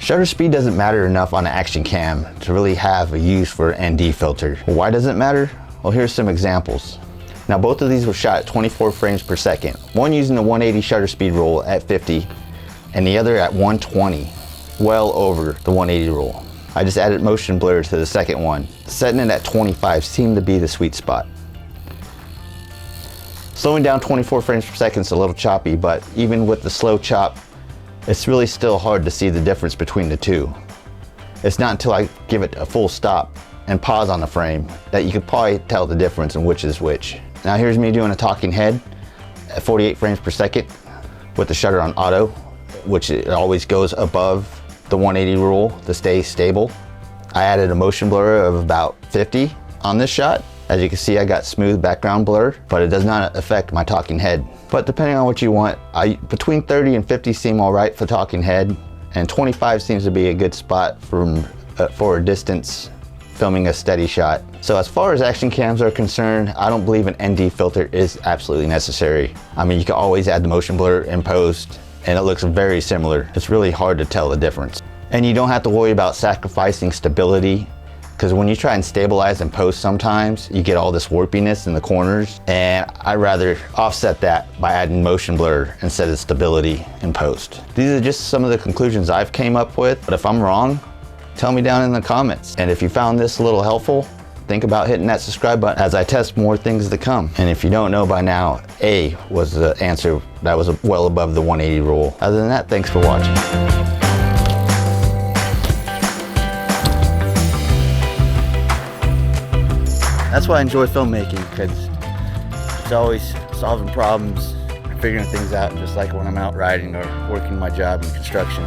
Shutter speed doesn't matter enough on an action cam to really have a use for an ND filter. Why does it matter? Well, here's some examples. Now both of these were shot at 24 frames per second. One using the 180 shutter speed rule at 50 and the other at 120, well over the 180 rule. I just added motion blur to the second one. Setting it at 25 seemed to be the sweet spot. Slowing down 24 frames per second is a little choppy, but even with the slow chop, it's really still hard to see the difference between the two. It's not until I give it a full stop and pause on the frame that you could probably tell the difference in which is which. Now here's me doing a talking head at 48 frames per second with the shutter on auto, which it always goes above the 180 rule to stay stable. I added a motion blur of about 50 on this shot. As you can see, I got smooth background blur, but it does not affect my talking head. But depending on what you want, between 30 and 50 seem all right for talking head, and 25 seems to be a good spot for a distance filming a steady shot. So as far as action cams are concerned, I don't believe an ND filter is absolutely necessary. I mean, you can always add the motion blur in post, and it looks very similar. It's really hard to tell the difference. And you don't have to worry about sacrificing stability, because when you try and stabilize in post sometimes, you get all this warpiness in the corners, and I'd rather offset that by adding motion blur instead of stability in post. These are just some of the conclusions I've came up with, but if I'm wrong, tell me down in the comments. And if you found this a little helpful, think about hitting that subscribe button as I test more things to come. And if you don't know by now, A was the answer that was well above the 180 rule. Other than that, thanks for watching. That's why I enjoy filmmaking, because it's always solving problems and figuring things out, just like when I'm out riding or working my job in construction.